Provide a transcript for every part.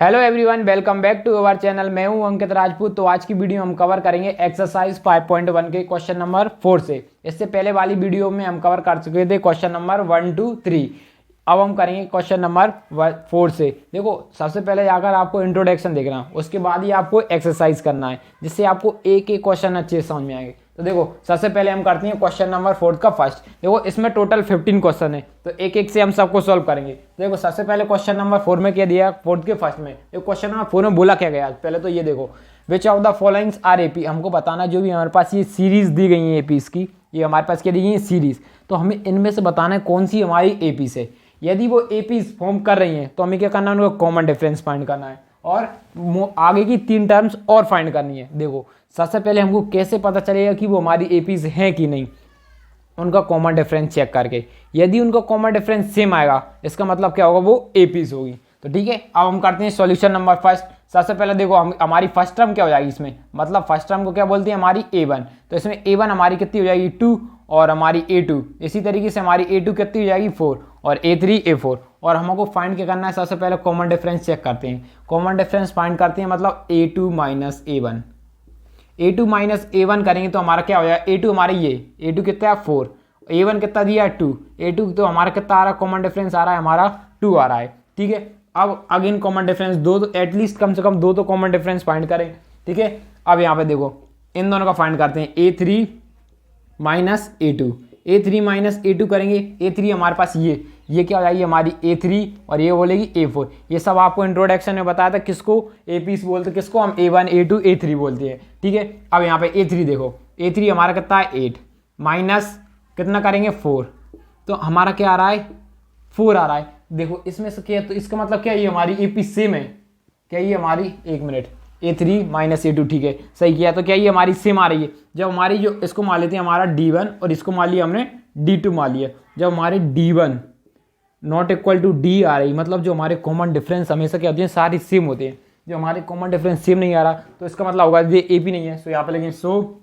Hello everyone, welcome back to our channel. मैं हूं अंकित राजपूत। तो आज की वीडियो हम कवर करेंगे एक्सरसाइज 5.1 के क्वेश्चन नंबर 4 से। इससे पहले वाली वीडियो में हम कवर कर चुके थे क्वेश्चन नंबर 1 2 3। अब हम करेंगे क्वेश्चन नंबर 4 से। देखो, सबसे पहले जाकर आपको इंट्रोडक्शन देखना, उसके बाद ही आपको एक्सरसाइज करना है, जिससे आपको एक एक क्वेश्चन अच्छे से समझ में आएंगे। तो देखो, सबसे पहले हम करते हैं क्वेश्चन नंबर 4 का फर्स्ट। देखो, इसमें टोटल 15 क्वेश्चन है, तो एक एक से हम सबको सॉल्व करेंगे। देखो, सबसे पहले क्वेश्चन नंबर 4 में क्या दिया, 4 के फर्स्ट में। देखो, क्वेश्चन नंबर 4 में बोला क्या गया, पहले तो ये देखो, which of the followings are AP. हमको बताना जो भी हमारे पास ये सीरीज दी गई है एपीज की, ये हमारे पास क्या दी गई है सीरीज, तो हमें इनमें से बताना है कौन सी हमारी एपीज है। यदि वो एपीज फॉर्म कर रही हैं तो हमें क्या करना है, उनका कॉमन डिफरेंस फाइंड करना है और आगे की 3 टर्म्स और फाइंड करनी है। देखो, सबसे पहले हमको कैसे पता चलेगा कि वो हमारी एपीज हैं कि नहीं, उनका कॉमन डिफरेंस चेक करके। यदि उनका कॉमन डिफरेंस सेम आएगा, इसका मतलब क्या होगा, वो एपीज होगी। तो ठीक है, अब हम करते हैं सॉल्यूशन नंबर फर्स्ट। सबसे पहले देखो, हमारी फर्स्ट टर्म क्या हो जाएगी इसमें, मतलब फर्स्ट टर्म को क्या बोलते हैं, हमारी a1। तो इसमें a1 हमारी कितनी हो जाएगी 2 और हमारी a2, इसी तरीके से हमारी a2 कितनी हो जाएगी 4 और a3 a4। और हमको फाइंड क्या करना है, सबसे पहले कॉमन डिफरेंस चेक करते हैं। कॉमन डिफरेंस फाइंड करते हैं, मतलब a2 minus a1। a2 minus a1 करेंगे तो हमारा क्या हो जाएगा, a2 हमारे ये a2 कितना है 4, a1 कितना दिया है 2, a2 तो हमारा कितना आ रहा है, कॉमन डिफरेंस आ रहा है हमारा 2 आ रहा है। ठीक है, अब अगेन कॉमन डिफरेंस दो, तो एटलीस्ट कम से कम दो तो कॉमन डिफरेंस फाइंड करें। ठीक है, अब यहाँ पे देखो, इन दोनों का फाइंड करते हैं, a3 minus a2। a3 minus a2 करेंगे, a3 हमारे पास ये क्या हो जाएगी हमारी a3 और ये बोलेगी a4। ये सब आपको इंट्रोडक्शन में बताया था, किसको एपीस बोलते हैं, किसको हम a1 a2 a3 बोलते हैं। ठीक है, अब यहाँ पे a3 देखो, a3 हमारा कितना है 8 माइनस कितना करेंगे 4, तो हमारा क्या आ रहा है 4 आ रहा है। देखो, इसमें से क्या है, तो इसका मतलब क्या है, ये हमारी एपी सेम है। क्या ये हमारी, एक मिनट, a3 माइनस a2, ठीक है सही किया। तो क्या ये हमारी सेम आ रही है। जब हमारी जो इसको मान लेते हैं हमारा d1 और इसको मान लिया हमने d2 मान लिया। जब हमारे d1 not equal to d आ रही, मतलब जो हमारे कॉमन डिफरेंस हमेशा क्या होते हैं, सारी सेम होते हैं। जो हमारे कॉमन डिफरेंस सेम नहीं आ रहा, तो इसका मतलब होगा ये एपी नहीं है। सो यहाँ पे लिखेंगे, so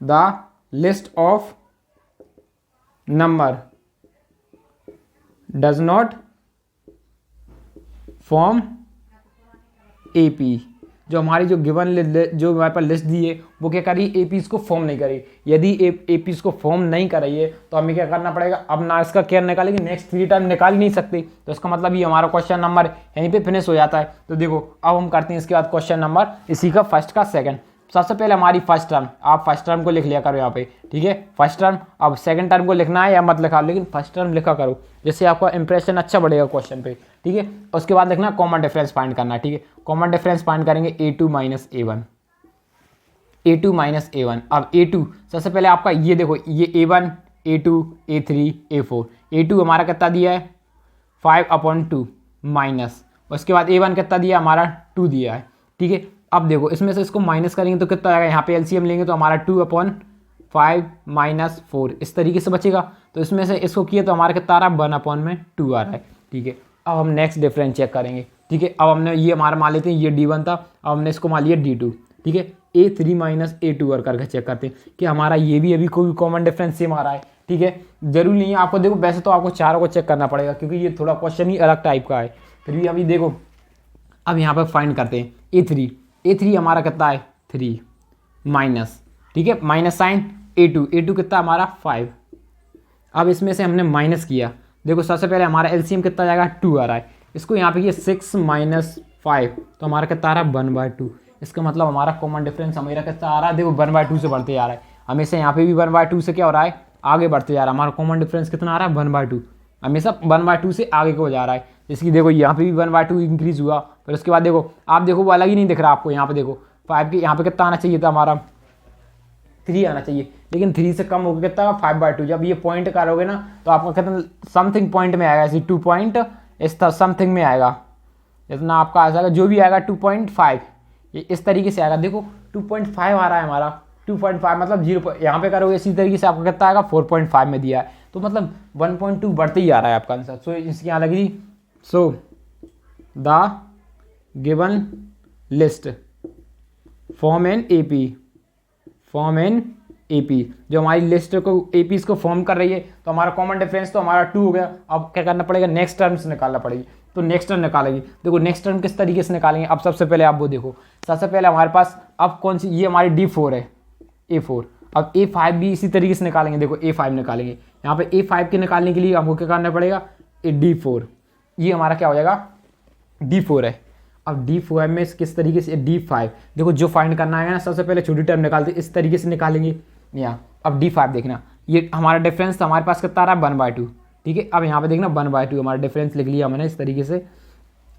the list of number does not form AP. जो हमारी जो गिवन जो हमारे पास लिस्ट दी है, वो क्या करी, एपीज को फॉर्म नहीं करी। यदि एपीज को फॉर्म नहीं कर रही है तो हमें क्या करना पड़ेगा, अब ना इसका केयर निकालेंगे, नेक्स्ट 3 टर्म निकाल नहीं सकते। तो इसका मतलब ये हमारा क्वेश्चन नंबर यहीं पे फिनिश हो जाता है। तो देखो, अब हम करते हैं इसके बाद क्वेश्चन नंबर इसी का फर्स्ट का सेकंड। सबसे पहले हमारी फर्स्ट टर्म, आप फर्स्ट टर्म को लिख लिया करो यहाँ पे। ठीक है, फर्स्ट टर्म। अब सेकंड टर्म को लिखना है या मत लिखा, लेकिन फर्स्ट टर्म लिखा करो, जिससे आपका इंप्रेशन अच्छा बढ़ेगा क्वेश्चन पे। ठीक है, उसके बाद लिखना कॉमन डिफरेंस फाइंड करना है। ठीक है, कॉमन डिफरेंस फाइंड करेंगे a2 minus a1, a2 minus a1। अब a2 सबसे पहले आपका ये देखो, ये a1 a2 a3 a4। a2 हमारा कितना दिया है 5/2 माइनस, उसके बाद a1 कितना दिया हमारा 2 दिया है। ठीक है, अब देखो, इसमें से इसको माइनस करेंगे तो कितना आएगा, यहाँ पे एलसीएम लेंगे तो हमारा 2/5 माइनस 4 इस तरीके से बचेगा। तो इसमें से इसको किया तो हमारा कितना आ रहा है 1/2 आ रहा है। ठीक है, अब हम नेक्स्ट डिफरेंस चेक करेंगे। ठीक है, अब हमने ये हमारा मान लेते हैं ये d1 था, अब हमने इसको मान लिया d2। ठीक है, a3 माइनस a2 और करके चेक करते हैं कि हमारा ये भी अभी कोई कॉमन डिफरेंस सेम आ रहा है। ठीक है, जरूरी नहीं है आपको, देखो वैसे तो आपको चारों को चेक करना पड़ेगा, क्योंकि ये थोड़ा क्वेश्चन ही अलग टाइप का है। फिर भी अभी देखो, अब यहाँ पर फाइंड करते हैं a3 हमारा कितना है 3 माइनस, ठीक है, माइनस साइन a2 कितना हमारा 5। अब इसमें से हमने माइनस किया, देखो सबसे पहले हमारा एलसीएम कितना जाएगा 2 आ रहा है। इसको यहाँ पे ये 6 माइनस 5, तो हमारा कितना आ रहा है 1/2। इसका मतलब हमारा कॉमन डिफरेंस हमारा कितना आ रहा है, देखो 1/2 से बढ़ते जा रहा है। हमेशा यहाँ पे भी 1/2 से क्या हो रहा है, आगे बढ़ते जा रहा है। हमारा कॉमन डिफरेंस कितना आ रहा है 1/2, हमेशा 1/2 से आगे को जा रहा है। इसकी देखो यहाँ पे भी 1/2 इंक्रीज हुआ। फिर उसके बाद देखो, आप देखो वो अलग ही नहीं दिख रहा आपको। यहाँ पे देखो 5 के यहाँ पे कितना आना चाहिए था हमारा 3 आना चाहिए, लेकिन 3 से कम हो गया कितना 5/2। जब ये पॉइंट करोगे ना तो आपका कितना समथिंग पॉइंट में आएगा, ऐसे 2 पॉइंट इस समथिंग में आएगा, इतना आपका आ जाएगा, जो भी आएगा 2.5 ये इस तरीके से आएगा। देखो 2.5 आ रहा है हमारा, 2.5 मतलब 0, यहाँ पे करोगे इसी तरीके से आपका कितना आएगा 4.5 में दिया है। तो मतलब 1.2 बढ़ते ही आ रहा है आपका आंसर। सो इसकी यहाँ लगी, सो the given list form an AP. जो हमारी लिस्ट को एपीज को फॉर्म कर रही है, तो हमारा कॉमन डिफरेंस तो हमारा 2 हो गया। अब क्या करना पड़ेगा, नेक्स्ट टर्म्स निकालना पड़ेगी। तो नेक्स्ट टर्म निकालेंगे। देखो नेक्स्ट टर्म किस तरीके से निकालेंगे, अब सबसे पहले आप वो देखो, सबसे पहले हमारे पास अब कौन सी, ये हमारी D4 है, A4। अब A5 भी इसी तरीके से निकालेंगे। देखो A5 निकालेंगे, यहाँ पे A5 के निकालने के लिए हमको क्या करना पड़ेगा, D4, ये हमारा क्या हो जाएगा D4 है। अब D4 में किस तरीके से D5, देखो जो फाइंड करना है ना सबसे पहले छोटी टर्म निकालते इस तरीके से निकालेंगे यहाँ। अब D5 देखना, ये हमारा डिफरेंस हमारे पास कितना आ रहा है 1/2, ठीक है। अब यहाँ पे देखना 1/2 हमारा डिफरेंस लिख लिया मैंने इस तरीके से।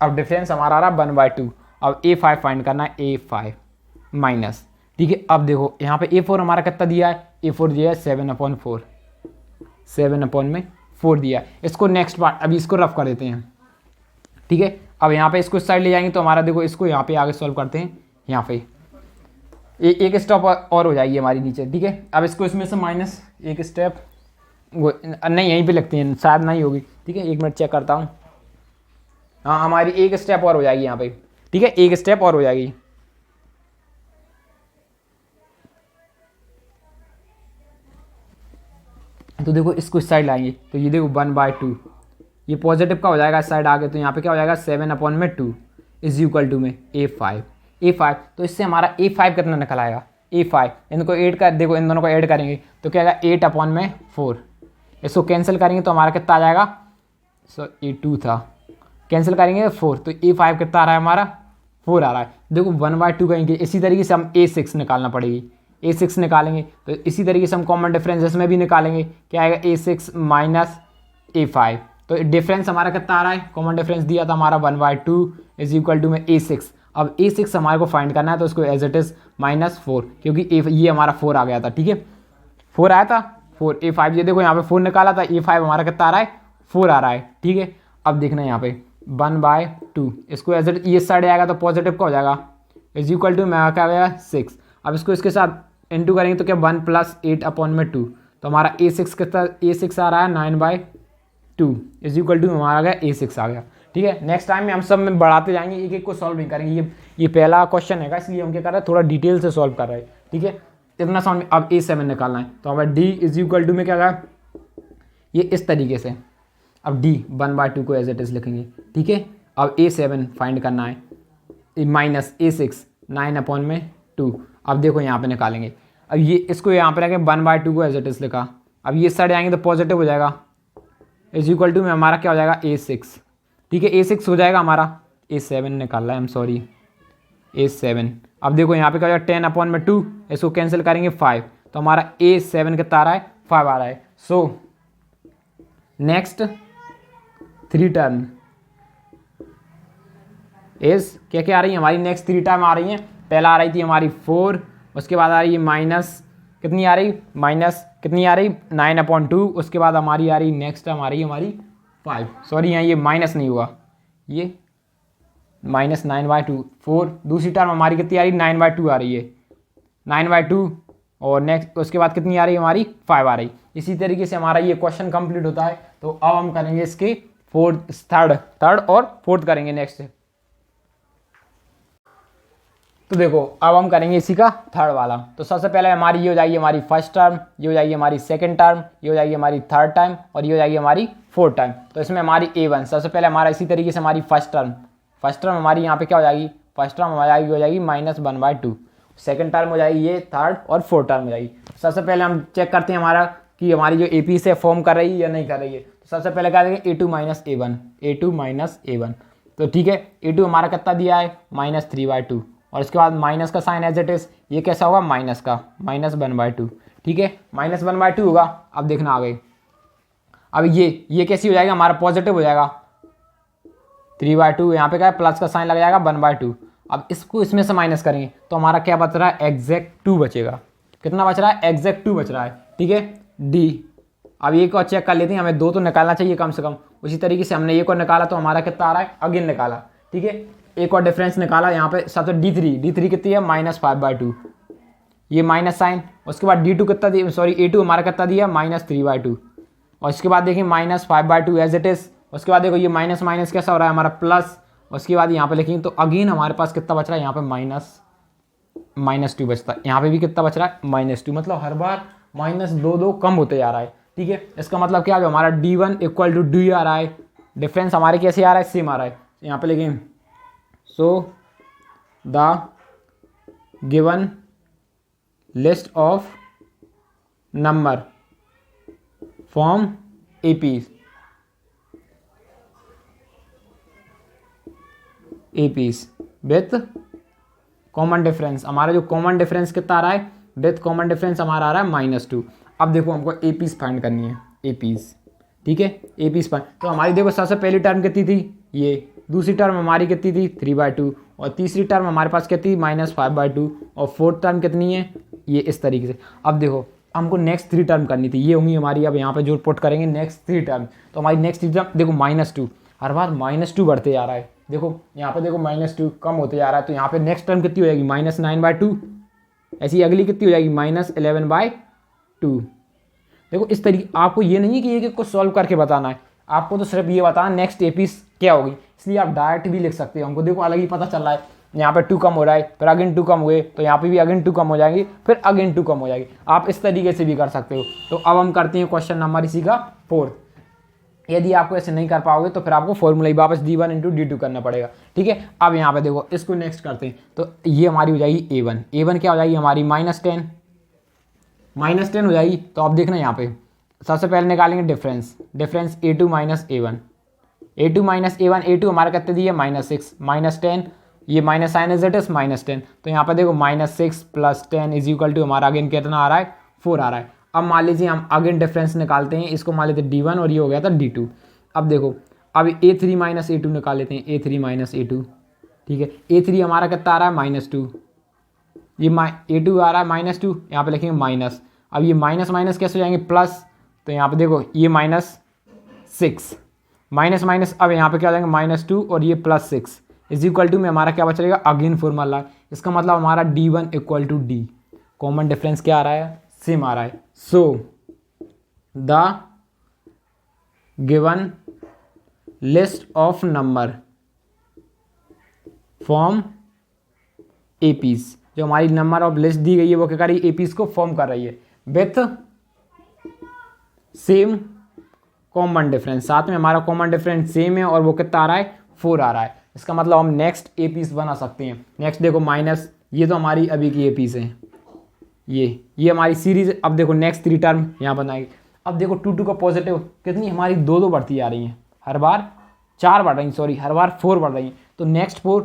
अब डिफरेंस हमारा आ रहा है 1/2। अब A5 फाइंड करना है, A5 माइनस, ठीक है। अब देखो यहाँ पे A4 हमारा कितना दिया है, A4 दिया है 7/4, 7/4 दिया है। इसको नेक्स्ट पार्ट अभी इसको रफ कर देते हैं, ठीक है। अब यहाँ पे इसको इस साइड ले जाएंगे तो हमारा देखो इसको यहाँ पे आगे सॉल्व करते हैं, यहाँ पे एक स्टेप और हो जाएगी हमारी नीचे, ठीक है। अब इसको इसमें से माइनस एक स्टेप, वो नहीं यहीं पे लगते हैं शायद नहीं होगी, ठीक है। एक मिनट चेक करता हूँ, हाँ हमारी एक स्टेप और हो जाएगी यहाँ पे, ठीक है, एक स्टेप और हो जाएगी। तो देखो इसको इस साइड लाएंगे तो ये देखो 1/2, ये पॉजिटिव का हो जाएगा इस साइड आगे, तो यहाँ पे क्या हो जाएगा 7/2 इज इक्वल टू में A5। तो इससे हमारा A5 कितना निकल आएगा, A5 इनको ऐड कर, देखो इन दोनों को ऐड करेंगे तो क्या आएगा 8/4। इसको कैंसिल करेंगे तो हमारा कितना आ जाएगा, A2 था, कैंसिल करेंगे 4, तो A5 कितना आ रहा है हमारा 4 आ रहा है। देखो 1/2 कहेंगे, इसी तरीके से हम A6 निकालना पड़ेगी, A6 निकालेंगे तो इसी तरीके से हम कॉमन डिफरेंस इसमें भी निकालेंगे, क्या आएगा A6 माइनस A5। तो डिफरेंस हमारा कितना आ रहा है, कॉमन डिफरेंस दिया था हमारा 1/2 इज इक्वल टू में A6। अब A6 हमारे को फाइंड करना है तो उसको एज इट इज -4, क्योंकि ये हमारा 4 आ गया था, ठीक है, 4 आया था 4। A5 ये देखो यहाँ पे 4 निकाला था, A5 हमारा कितना आ रहा है 4 आ रहा है, ठीक है। अब देखना यहाँ पे 1/2, इसको एज इट ये साइड आएगा तो पॉजिटिव का हो जाएगा इज इक्वल टू में क्या आएगा 6। अब इसको इसके साथ इंटू करेंगे तो क्या 1 + 8/2, तो हमारा A6 कितना, A6 आ रहा है 9/2 इज इक्वल टू हमारा आ गया A6 आ गया, ठीक है। नेक्स्ट टाइम में हम सब में बढ़ाते जाएंगे, एक एक को सॉल्व नहीं करेंगे। ये पहला क्वेश्चन है इसलिए हम क्या कर रहे हैं थोड़ा डिटेल से सॉल्व कर रहे हैं, ठीक है। इतना समझ में। अब A7 निकालना है तो हमारा D इज इक्वल टू में क्या आएगा, ये इस तरीके से। अब D 1/2 को एज इट इज लिखेंगे, ठीक है। अब A7 फाइंड करना है माइनस A6 9/2। अब देखो यहाँ पे निकालेंगे, अब ये इसको यहाँ पे रखें 1/2 को एज इट इज लिखा। अब ये साइड आएंगे तो पॉजिटिव हो जाएगा इज इक्वल टू में हमारा क्या हो जाएगा A6, ठीक है। A6 हो जाएगा हमारा, A7 निकालना है, सॉरी A7। अब देखो यहाँ पे क्या हो जाएगा 10/2, इसको कैंसिल करेंगे 5, तो हमारा A7 कितना आ रहा है 5 आ रहा है। सो नेक्स्ट 3 टर्म इज क्या क्या आ रही है हमारी, नेक्स्ट 3 टर्म आ रही हैं। पहला आ रही थी हमारी 4, उसके बाद आ रही है माइनस कितनी आ रही, माइनस कितनी आ रही 9/2, उसके बाद हमारी आ रही नेक्स्ट टर्म आ रही है हमारी 5, सॉरी यहाँ ये माइनस नहीं हुआ, ये -9/2 4। दूसरी टर्म हमारी कितनी आ रही 9/2 आ रही है, 9/2, और नेक्स्ट उसके बाद कितनी आ रही है हमारी 5 आ रही। इसी तरीके से हमारा ये क्वेश्चन कंप्लीट होता है। तो अब हम करेंगे इसके थर्ड और फोर्थ करेंगे नेक्स्ट। तो देखो अब हम करेंगे इसी का थर्ड वाला। तो सबसे पहले हमारी ये हो जाएगी हमारी फर्स्ट टर्म, ये हो जाएगी हमारी सेकंड टर्म, ये हो जाएगी हमारी थर्ड टर्म, और ये हो जाएगी हमारी फोर्थ टर्म। तो इसमें हमारी A1 सबसे पहले हमारा इसी तरीके से हमारी फर्स्ट टर्म हमारी यहाँ पे क्या हो जाएगी, फर्स्ट टर्म हमारी हो जाएगी -1/2, सेकंड टर्म हो जाएगी ये, थर्ड और फोर्थ टर्म हो जाएगी। सबसे पहले हम चेक करते हैं हमारा कि हमारी जो AP से फॉर्म कर रही है या नहीं कर रही है। तो सबसे पहले क्या देंगे A2 - A1, तो ठीक है। A2 हमारा कितना दिया है -3/2, और इसके बाद माइनस का साइन एज इट इज, ये कैसा होगा माइनस का -1/2, ठीक है, -1/2 होगा। अब देखना आगे, अब ये कैसी हो जाएगा हमारा पॉजिटिव हो जाएगा 3/2, यहाँ पे क्या है प्लस का साइन लग जाएगा 1/2। अब इसको इसमें से माइनस करेंगे तो हमारा क्या बच रहा है एग्जैक्ट 2 बचेगा। कितना बच रहा है एग्जैक्ट 2 बच रहा है, ठीक है D। अब ये को चेक कर लेते हैं, हमें 2 तो निकालना चाहिए कम से कम। उसी तरीके से हमने ये को निकाला तो हमारा कितना आ रहा है अगेन निकाला, ठीक है। एक और डिफरेंस निकाला यहाँ पे सबसे D3 कितनी है -5/2, ये माइनस साइन। उसके बाद D2 कितना दिया, सॉरी A2 हमारा कितना दिया -3/2, और इसके बाद देखिए -5/2 एज इट इज। उसके बाद देखो ये माइनस माइनस कैसा हो रहा है हमारा प्लस। उसके बाद यहाँ पे लिखेंगे तो अगेन हमारे पास कितना बच रहा है यहाँ पे -2 बचता है। यहाँ पे भी कितना बच रहा है -2, मतलब हर बार -2 कम होते जा रहा है, ठीक है। इसका मतलब क्या है हमारा D1 = D आ रहा है डिफरेंस हमारे कैसे आ रहा है, सेम आ रहा है। यहाँ पे लिखें सो the given list of number form APs with common difference. हमारा जो कॉमन डिफरेंस कितना आ रहा है, विथ कॉमन डिफरेंस हमारा आ रहा है -2। अब देखो हमको एपीज फाइंड करनी है, एपीज, ठीक है, एपीज फाइंड। तो हमारी देखो सबसे पहली टर्म कितनी थी, ये, दूसरी टर्म हमारी कितनी थी 3/2, और तीसरी टर्म हमारे पास कितनी -5/2, और फोर्थ टर्म कितनी है ये, इस तरीके से। अब देखो हमको नेक्स्ट 3 टर्म करनी थी, ये होंगी हमारी, अब यहाँ पे जो पुट करेंगे नेक्स्ट 3 टर्म। तो हमारी नेक्स्ट 3 टर्म देखो -2, हर बार -2 बढ़ते जा रहा है। देखो यहाँ पे देखो -2 कम होते जा रहा है, तो यहाँ पे नेक्स्ट टर्म कितनी हो जाएगी -9/2, ऐसी अगली कितनी हो जाएगी -11/2। देखो इस तरीके, आपको ये नहीं है कि एक को सॉल्व करके बताना है, आपको तो सिर्फ ये बताना नेक्स्ट एपीज क्या होगी, इसलिए आप डायरेक्ट भी लिख सकते हो। हमको देखो अलग ही पता चल रहा है, यहाँ पे 2 कम हो रहा है, फिर अगेन 2 कम हुए, तो यहाँ पे भी अगेन 2 कम हो जाएंगी, फिर अगेन 2 कम हो जाएगी। आप इस तरीके से भी कर सकते हो। तो अब हम करते हैं क्वेश्चन नंबर इसी का 4। यदि आपको ऐसे नहीं कर पाओगे तो फिर आपको फॉर्मूला ही वापस d1 × d2 करना पड़ेगा, ठीक है। अब यहाँ पे देखो इसको नेक्स्ट करते हैं, तो ये हमारी हो जाएगी a1। a1 क्या हो जाएगी हमारी -10 हो जाएगी। तो अब देखना यहाँ पे सबसे पहले निकालेंगे डिफरेंस a2 - a1, a2 हमारा कितने दिए -6, -10, ये minus sign is it is -10। तो यहाँ पे देखो -6 + 10 = हमारा अगेन कितना आ रहा है, 4 आ रहा है। अब मान लीजिए हम अगेन डिफरेंस निकालते हैं, इसको मान लेते हैं d1 और ये हो गया था d2। अब देखो अब a3 - a2 निकाल लेते हैं, a3 - a2, ठीक है। a3 हमारा कितना आ रहा है -2, ये a2 आ रहा है -2, यहाँ पे लिखेंगे माइनस। अब ये माइनस माइनस कैसे हो जाएंगे प्लस, तो यहाँ पे देखो ये -6 माइनस, अब यहाँ पे क्या हो जाएंगे -2 और ये +6 = में हमारा क्या बचेगा, अगेन फॉर्मूला। इसका मतलब हमारा d1 = d, कॉमन डिफरेंस क्या आ रहा है, सेम आ रहा है। So the given list of number form APs, जो हमारी नंबर ऑफ लिस्ट दी गई है वो क्या कर रही है, एपीज को फॉर्म कर रही है विथ सेम कॉमन डिफरेंस। साथ में हमारा कॉमन डिफरेंस सेम है और वो कितना आ रहा है, 4 आ रहा है। इसका मतलब हम नेक्स्ट एपीज बना सकते हैं। नेक्स्ट देखो माइनस, ये तो हमारी अभी की एपीज हैं, ये हमारी सीरीज। अब देखो नेक्स्ट 3 टर्म यहाँ बनाएगी। अब देखो 2 का पॉजिटिव कितनी हमारी 2 बढ़ती जा रही हैं, हर बार 4 बढ़ रही, सॉरी हर बार 4 बढ़ रही हैं। तो नेक्स्ट 4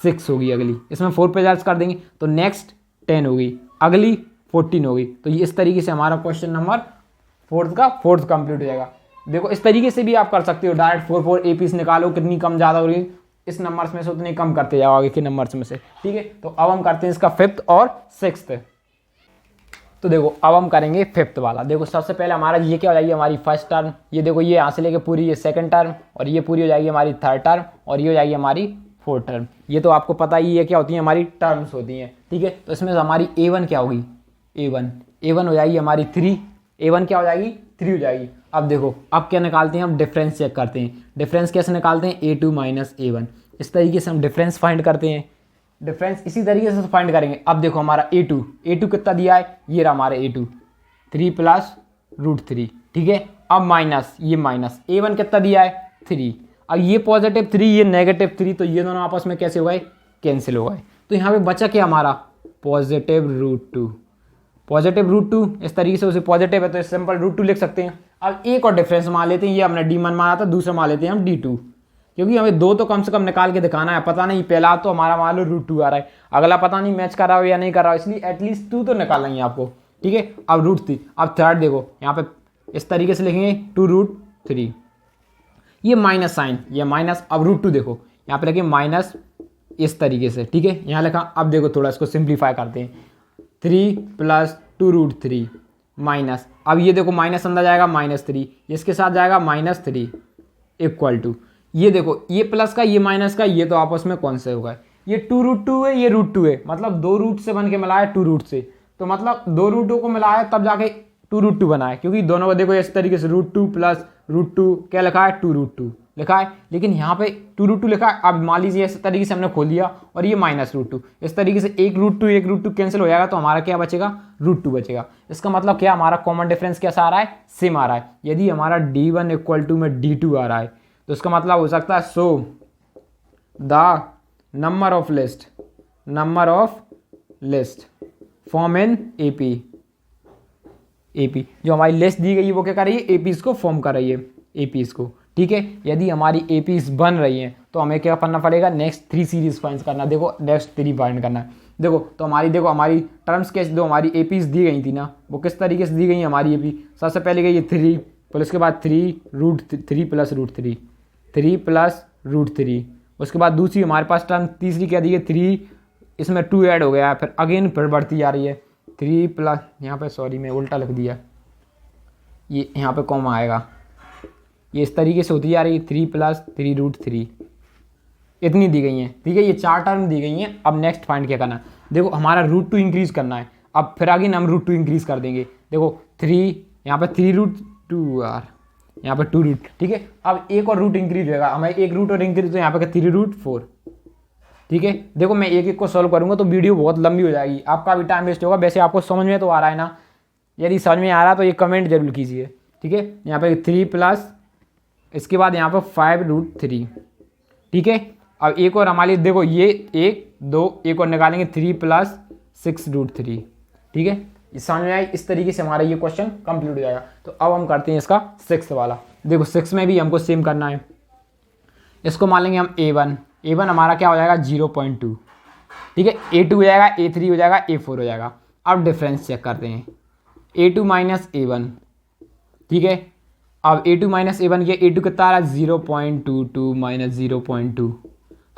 6 होगी अगली, इसमें 4 पे चार्ज कर देंगे तो नेक्स्ट 10 होगी, अगली 14 होगी। तो ये इस तरीके से हमारा क्वेश्चन नंबर 4 कंप्लीट हो जाएगा। देखो इस तरीके से भी आप कर सकते हो, डायरेक्ट 4 एपीस निकालो, कितनी कम ज़्यादा हो रही है, इस नंबर्स में से उतनी कम करते जाओ आगे के नंबर्स में से, ठीक है। तो अब हम करते हैं इसका 5th और 6th। तो देखो अब हम करेंगे 5th वाला। देखो सबसे पहले हमारा ये क्या हो जाएगी, हमारी फर्स्ट टर्म, ये देखो ये यहाँ से लेके पूरी ये सेकंड टर्म, और ये पूरी हो जाएगी हमारी थर्ड टर्म, और ये हो जाएगी हमारी फोर्थ टर्म। ये तो आपको पता ही है क्या होती है, हमारी टर्म्स होती हैं, ठीक है। तो इसमें हमारी a1 क्या होगी, a1 हो जाएगी हमारी 3, a1 क्या हो जाएगी, 3 हो जाएगी। अब देखो अब क्या निकालते हैं, हम डिफरेंस चेक करते हैं। डिफरेंस कैसे निकालते हैं, a2 - a1, इस तरीके से हम डिफरेंस फाइंड करते हैं। डिफरेंस इसी तरीके से फाइंड करेंगे। अब देखो हमारा a2 कितना दिया है, ये रहा हमारा a2, 3 + √3, ठीक है। अब माइनस, ये माइनस a1 कितना दिया है, 3। अब ये +3, ये -3, तो ये दोनों आपस में कैसे हो गए, कैंसिल हो गए। तो यहाँ पे बचा क्या हमारा, +√2, इस तरीके से उसे पॉजिटिव है तो सिंपल √2 लिख सकते हैं। अब एक और डिफरेंस मान लेते हैं, ये हमने d1 माना था, दूसरा मान लेते हैं हम d2, क्योंकि हमें 2 तो कम से कम निकाल के दिखाना है। पता नहीं पहला तो हमारा मान लो √2 आ रहा है, अगला पता नहीं मैच कर रहा हो या नहीं कर रहा हो, इसलिए एटलीस्ट 2 तो निकालेंगे आपको, ठीक है। अब √3, अब थर्ड देखो यहाँ पे इस तरीके से लिखेंगे 2√3, ये माइनस साइन, ये माइनस। अब √2 देखो यहाँ पे लिखेंगे माइनस इस तरीके से, ठीक है, यहाँ लिखा। अब देखो थोड़ा इसको सिंप्लीफाई करते हैं, 3 + 2√3 माइनस, अब ये देखो माइनस अंदर जाएगा -3, इसके साथ जाएगा -3 = ये देखो ये प्लस का ये माइनस का, ये तो आपस में कौन से होगा, ये 2√2 है, ये √2 है, मतलब 2 रूट से बन के मिला है 2 रूट से, तो मतलब 2 रूटों को मिलाया तब जाके 2√2 बना है, क्योंकि दोनों को देखो इस तरीके से √2 + √2 क्या लिखा है, 2√2 लिखा है, लेकिन यहाँ पे 2√2 लिखा है। अब मान लीजिए इस तरीके से हमने खोल दिया और ये -√2, इस तरीके से एक √2 कैंसिल हो जाएगा, तो हमारा क्या बचेगा, √2 बचेगा। इसका मतलब क्या, हमारा कॉमन डिफरेंस कैसा आ रहा है, सेम आ रहा है। यदि हमारा d1 = में d2 आ रहा है, तो इसका मतलब हो सकता है show the number of list form in AP जो हमारी लिस्ट दी गई है वो क्या कर रही है, एपीज को फॉर्म कर रही है, एपीज को। ठीक है, यदि हमारी एपीज बन रही हैं तो हमें क्या करना पड़ेगा, नेक्स्ट 3 सीरीज फाइंड करना। देखो नेक्स्ट 3 फाइंड करना है। देखो तो हमारी टर्म्स कैसे, जो हमारी एपीज दी गई थी ना वो किस तरीके से दी गई है हमारी एपी। सबसे पहले गई है 3, फिर उसके बाद 3 प्लस रूट थ्री। उसके बाद दूसरी हमारे पास टर्म तीसरी क्या दी है 3, इसमें 2 ऐड हो गया, फिर अगेन फिर बढ़ती जा रही है 3 प्लस, यहाँ पे सॉरी मैं उल्टा लिख दिया, ये यहाँ पे कॉमा आएगा, ये इस तरीके से होती जा रही है 3 प्लस 3 रूट 3, इतनी दी गई हैं। ठीक है, ये 4 टर्म दी गई हैं। अब नेक्स्ट फाइंड क्या करना है, देखो हमारा रूट 2 इंक्रीज करना है। अब फिर आगे हम रूट 2 इंक्रीज कर देंगे। देखो 3, यहाँ पे 3 रूट 2 यार, यहाँ पे 2 रूट। ठीक है, अब एक और रूट इंक्रीज होगा, हमें एक रूट और इंक्रीज, तो यहाँ पे 3 रूट 4। ठीक है, देखो मैं एक एक को सॉल्व करूंगा तो वीडियो बहुत लंबी हो जाएगी, आपका भी टाइम वेस्ट होगा। वैसे आपको समझ में तो आ रहा है ना, यदि समझ में आ रहा है तो ये कमेंट जरूर कीजिए। ठीक है, यहाँ पे 3 प्लस, इसके बाद यहाँ पे 5 रूट 3। ठीक है, अब एक और हमारे लिए देखो ये 1 2 एक और निकालेंगे 3 प्लस 6 रूट 3। ठीक है, ये समझ में आई। इस तरीके से हमारा ये क्वेश्चन कंप्लीट हो जाएगा। तो अब हम करते हैं इसका 6th वाला। देखो 6 में भी हमको सेम करना है। इसको मान लेंगे हम A1 हमारा क्या हो जाएगा 0.2। ठीक है, A2 हो जाएगा, A3 हो जाएगा, A4 हो जाएगा। अब डिफरेंस चेक करते हैं, A2 माइनस A1। ठीक है, अब A2 माइनस A1 किया, A2 कितना आ रहा है 0.22 माइनस 0.2,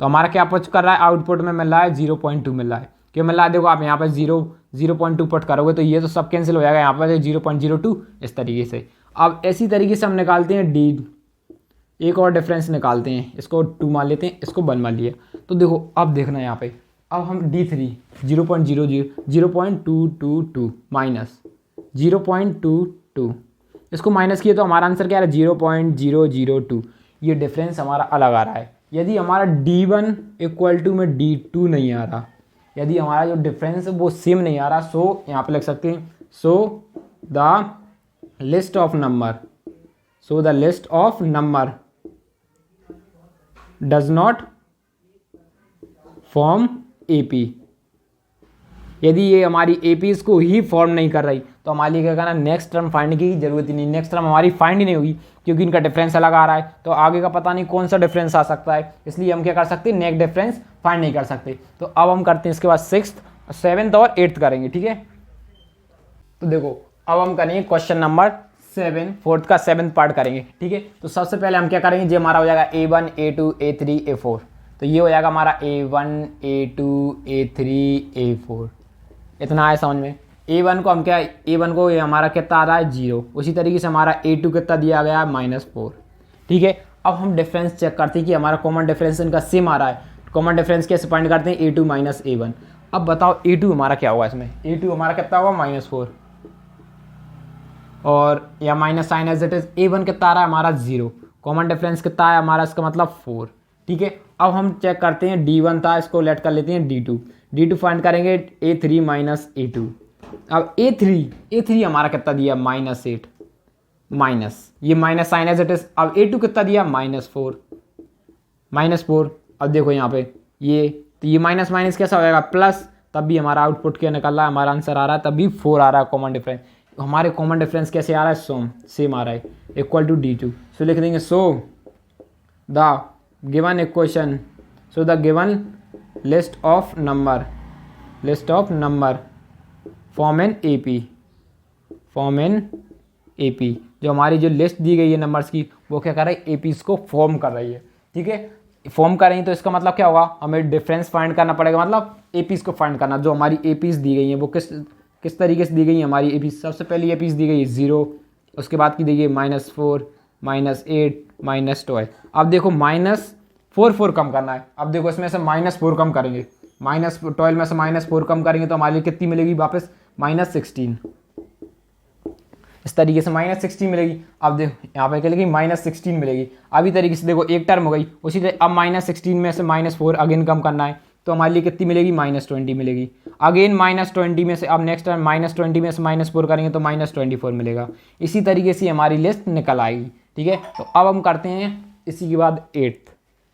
तो हमारा क्या पुट कर रहा है, आउटपुट में मिल रहा है 0.2 मिल रहा है। क्यों मिल रहा है, देखो आप यहाँ पर 0.2 पुट करोगे तो ये तो सब कैंसिल हो जाएगा, यहाँ पर 0.02 इस तरीके से। अब इसी तरीके से हम निकालते हैं D, एक और डिफरेंस निकालते हैं, इसको 2 मान लेते हैं, इसको 1 मान लिया। तो देखो अब देखना यहाँ पे, अब हम D3 0.222 माइनस 0.22, इसको माइनस किए तो हमारा आंसर क्या आ रहा है 0.002। ये डिफरेंस हमारा अलग आ रहा है। यदि हमारा D1 इक्वल टू में D2 नहीं आ रहा, यदि हमारा जो डिफरेंस है वो सेम नहीं आ रहा, सो यहाँ पे लिख सकते हैं so the list of number does not form AP. यदि ये हमारी एपीज को ही फॉर्म नहीं कर रही तो हमारे लिए क्या करना, नेक्स्ट टर्म फाइंड की जरूरत ही नहीं, नेक्स्ट टर्म हमारी फाइंड ही नहीं होगी क्योंकि इनका डिफरेंस अलग आ रहा है। तो आगे का पता नहीं कौन सा डिफरेंस आ सकता है, इसलिए हम क्या कर सकते हैं, नेक्स्ट डिफरेंस फाइंड नहीं कर सकते। तो अब हम करते हैं इसके बाद 6th 7th और 8th करेंगे। ठीक है, तो देखो अब हम करेंगे क्वेश्चन नंबर 7, 4th का 7th पार्ट करेंगे। ठीक है, तो सबसे पहले हम क्या करेंगे, ये हमारा हो जाएगा A1 A2 A3 A4। तो ये हो जाएगा हमारा A1 A2 A3 A4, इतना है समझ में। A1 को हम क्या, A1 को ये हमारा कितना आ रहा है 0, उसी तरीके से हमारा A2 कितना दिया गया है -4। ठीक है, अब हम डिफरेंस चेक करते हैं कि हमारा कॉमन डिफरेंस इनका सेम आ रहा है। कॉमन डिफरेंस कैसे फाइंड करते हैं, A2 माइनस A1। अब बताओ A2 हमारा क्या होगा, इसमें A2 हमारा कितना होगा -4, और या minus sign as it is. A1 कितना आ रहा है हमारा 0, कॉमन डिफरेंस कितना है हमारा, इसका मतलब 4। ठीक है, अब हम चेक करते हैं D1 था, इसको लेट कर लेते हैं D2 फाइंड करेंगे A3 माइनस A2। अब A3 हमारा कितना दिया -8, माइनस ये minus sign as it is. अब A2 कितना दिया -4। अब देखो यहाँ पे ये, तो ये माइनस माइनस कैसा हो जाएगा प्लस, तब भी हमारा आउटपुट क्या निकल रहा है, हमारा आंसर आ रहा है तब भी 4 आ रहा है कॉमन डिफरेंस। हमारे कॉमन डिफरेंस कैसे आ रहा है, सेम आ रहा है, इक्वल टू D2। सो लिख देंगे सो the given equation, so the given list of number form an AP. जो हमारी जो लिस्ट दी गई है नंबर्स की वो क्या कर रही है, एपीज को फॉर्म कर रही है। ठीक है, फॉर्म कर रही है तो इसका मतलब क्या होगा, हमें डिफरेंस फाइंड करना पड़ेगा, मतलब एपीज को फाइंड करना। जो हमारी एपीज दी गई हैं वो किस तरीके से दी गई है हमारी एपीज। सबसे पहली एपीज दी गई है 0, उसके बाद की दी गई है -4 -8 -12। अब देखो -4 कम करना है। अब देखो इसमें से -4 कम करेंगे, -12 में से -4 कम करेंगे तो हमारे लिए कितनी मिलेगी वापस, -16। इस तरीके से -16 मिलेगी। अब देखो यहाँ पे क्या लिखेगी, -16 मिलेगी। अभी तरीके से देखो एक टर्म हो गई, उसी तरह अब -16 में से -4 अगेन कम करना है तो हमारे लिए कितनी मिलेगी, -20 मिलेगी। अगेन -20 में से, अब नेक्स्ट टाइम -20 में से -4 करेंगे तो -24 मिलेगा। इसी तरीके से हमारी लिस्ट निकल आएगी। ठीक है, तो अब हम करते हैं इसी के बाद 8th।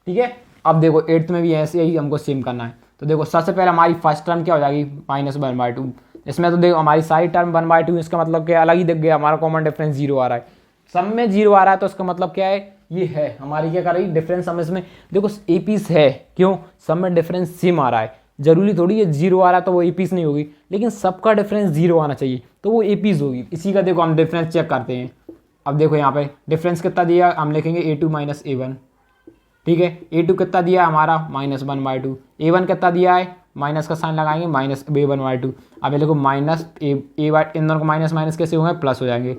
ठीक है, अब देखो 8th में भी ऐसे ही हमको सेम करना है। तो देखो सबसे पहले हमारी फर्स्ट टर्म क्या हो जाएगी -1/2। इसमें तो देखो हमारी सारी टर्म 1/2, इसका मतलब क्या अलग ही दिख गया, हमारा कॉमन डिफरेंस 0 आ रहा है। सब में 0 आ रहा है तो इसका मतलब क्या है, ये है हमारी क्या कर रही डिफरेंस। हम इसमें देखो एपीस है, क्यों, सब में डिफरेंस सेम आ रहा है। जरूरी थोड़ी है 0 आ रहा है तो वो एपीस नहीं होगी, लेकिन सबका डिफरेंस 0 आना चाहिए तो वो एपीस होगी। इसी का देखो हम डिफरेंस चेक करते हैं। अब देखो यहाँ पे डिफरेंस कितना दिया, हम लिखेंगे a2 - a1। ठीक है, a2 कितना दिया है हमारा -1/2, a1 कितना दिया है, माइनस का साइन लगाएंगे -a1/2। अब ये देखो माइनस इन दोनों को माइनस माइनस कैसे होंगे, प्लस हो जाएंगे।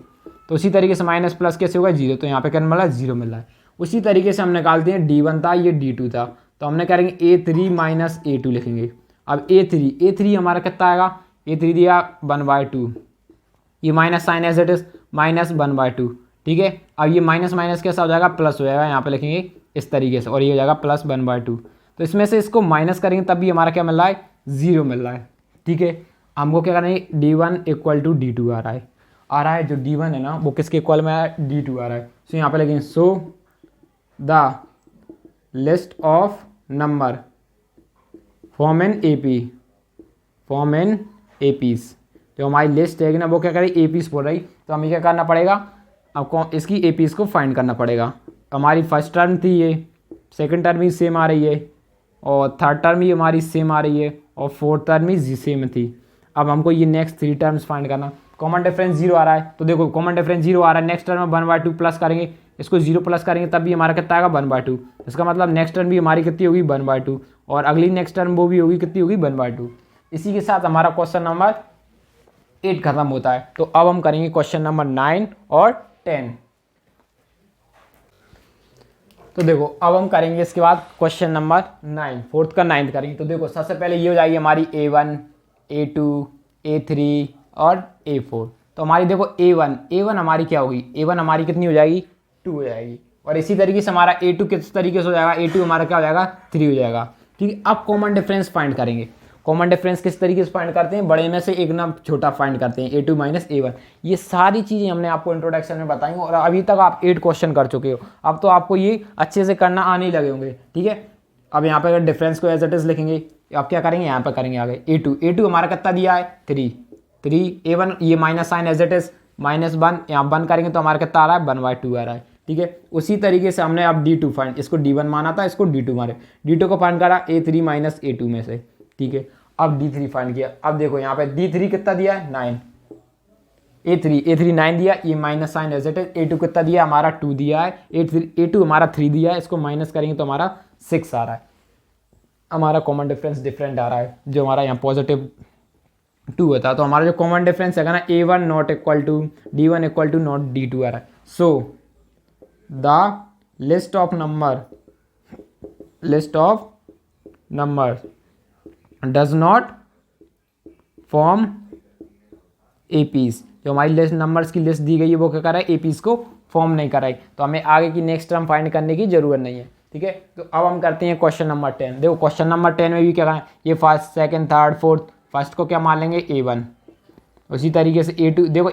तो उसी तरीके से माइनस प्लस कैसे होगा, 0। तो यहाँ पे क्या मिला है, 0 मिल रहा है। उसी तरीके से हम निकालते हैं d1 था, ये d2 था, तो हमने करेंगे a3 - a2 लिखेंगे। अब a3 हमारा कितना आएगा, a3 दिया 1/2, ये minus sign as it is -1/2। ठीक है, अब ये माइनस माइनस कैसा हो जाएगा, प्लस हो जाएगा, यहाँ पे लिखेंगे इस तरीके से, और ये हो जाएगा +1/2। तो इसमें से इसको माइनस करेंगे तब भी हमारा क्या मिल रहा है, 0 मिल रहा है। ठीक है, हमको क्या करना है, d1 = d2 आ रहा है। जो d1 है ना वो किसके इक्वल में है, d2 आ रहा है। तो यहाँ पे लिखेंगे so the list of number form an APs. जो हमारी लिस्ट है ना वो क्या करें, एपीस बोल रही, तो हमें क्या करना पड़ेगा, अब इसकी एपीस को फाइंड करना पड़ेगा। हमारी फर्स्ट टर्म थी ये, सेकंड टर्म भी सेम आ रही है, और थर्ड टर्म भी हमारी सेम आ रही है, और फोर्थ टर्म भी सेम थी। अब हमको ये नेक्स्ट 3 टर्म्स फाइंड करना। कॉमन डिफरेंस 0 आ रहा है, तो देखो कॉमन डिफरेंस 0 आ रहा है, नेक्स्ट टर्म में 1/2 प्लस करेंगे, इसको 0 प्लस करेंगे तब भी हमारा कितना आएगा, 1/2। इसका मतलब नेक्स्ट टर्म भी हमारी कितनी होगी, 1/2, और अगली नेक्स्ट टर्म वो भी होगी, कितनी होगी, 1/2। इसी के साथ हमारा क्वेश्चन नंबर 8 खत्म होता है। तो अब हम करेंगे क्वेश्चन नंबर 9 और 10। तो देखो अब हम करेंगे इसके बाद क्वेश्चन नंबर 9, फोर्थ का 9th करेंगे। तो देखो सबसे पहले ये हो जाएगी हमारी a1, a2, a3 और a4। तो हमारी देखो a1 हमारी क्या होगी, a1 हमारी कितनी हो जाएगी, 2 हो जाएगी। और इसी तरीके से हमारा a2 किस तरीके से हो जाएगा, a2 हमारा क्या हो जाएगा, 3 हो जाएगा। ठीक है, अब कॉमन डिफरेंस फाइंड करेंगे। कॉमन डिफरेंस किस तरीके से फाइंड करते हैं, बड़े में से एक ना छोटा फाइंड करते हैं, a2 - a1। ये सारी चीज़ें हमने आपको इंट्रोडक्शन में बताई, और अभी तक आप 8 क्वेश्चन कर चुके हो। अब तो आपको ये अच्छे से करना आने ही लगे होंगे। ठीक है, अब यहाँ पे अगर डिफरेंस को एज इट इज लिखेंगे, अब क्या करेंगे, यहाँ पे करेंगे आगे a2 हमारा कितना दिया है, 3 a1, ये minus sign as it is -1, यहाँ 1 करेंगे तो हमारा कितना आ रहा है, 1/2 आ रहा है। ठीक है, उसी तरीके से हमने अब d2 फाइंड, इसको d1 माना था, इसको d2 मारे, d2 को फाइंड करा a3 - a2 में से। ठीक है, अब d3 फाइंड किया। अब देखो यहाँ पे d3 कितना दिया है, 9, a3 9 दिया, ये minus sign as it is, a2 कितना दिया हमारा, 2 दिया है, a2 हमारा 3 दिया है, इसको माइनस करेंगे तो हमारा 6 आ रहा है। हमारा कॉमन डिफरेंस डिफरेंट आ रहा है, जो हमारा यहाँ पॉजिटिव 2 होता है। तो हमारा जो कॉमन डिफरेंस है ना, a1 not equal to d1 equal to not d2 आ रहा है। So the list of number does not form APs. जो हमारी लिस्ट नंबर्स की लिस्ट दी गई है वो क्या कर रहा है, एपीस को फॉर्म नहीं कर रहा है, तो हमें आगे की नेक्स्ट टर्म फाइंड करने की जरूरत नहीं है। ठीक है, तो अब हम करते हैं क्वेश्चन नंबर 10। देखो क्वेश्चन नंबर 10 में भी क्या है, ये first second third fourth, first को क्या मान लेंगे, a1। उसी तरीके से a2, देखो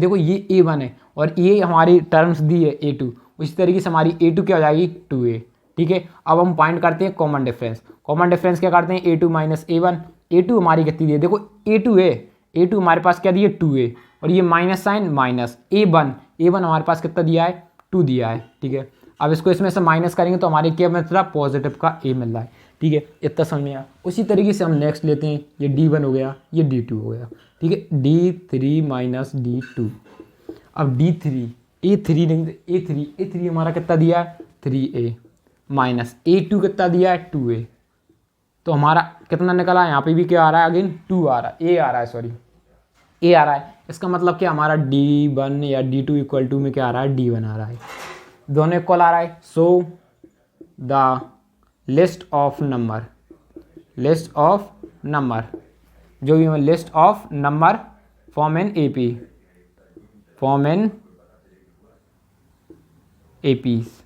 देखो ये a1 है और ये हमारी टर्म्स दी है a2, उसी तरीके से हमारी a2 क्या हो जाएगी, 2a। ठीक है, अब हम फाइंड करते हैं कॉमन डिफरेंस। कॉमन डिफरेंस क्या करते हैं, a2 - a1। a2 हमारी कितनी दी है, देखो a2 हमारे पास क्या दिए, 2a, और ये माइनस साइन माइनस a1 हमारे पास कितना दिया है, 2 दिया है। ठीक है, अब इसको इसमें से माइनस करेंगे तो हमारे क्या मिल रहा है, पॉजिटिव का a मिल रहा है। ठीक है, इतना समझ में आया। उसी तरीके से हम नेक्स्ट लेते हैं, ये d1 हो गया, ये d2 हो गया। ठीक है, d3 - d2। अब a3 नहीं, a3 हमारा कितना दिया है, 3a, माइनस a2 कितना दिया है, 2a। तो हमारा कितना निकला, यहाँ पे भी क्या आ रहा है, अगेन 2 आ रहा है, a आ रहा है। इसका मतलब क्या, हमारा d1 या d2 इक्वल टू में क्या आ रहा है, d1 आ रहा है, दोनों इक्वल आ रहा है। So the list of number जो भी हमें list of number form an APs,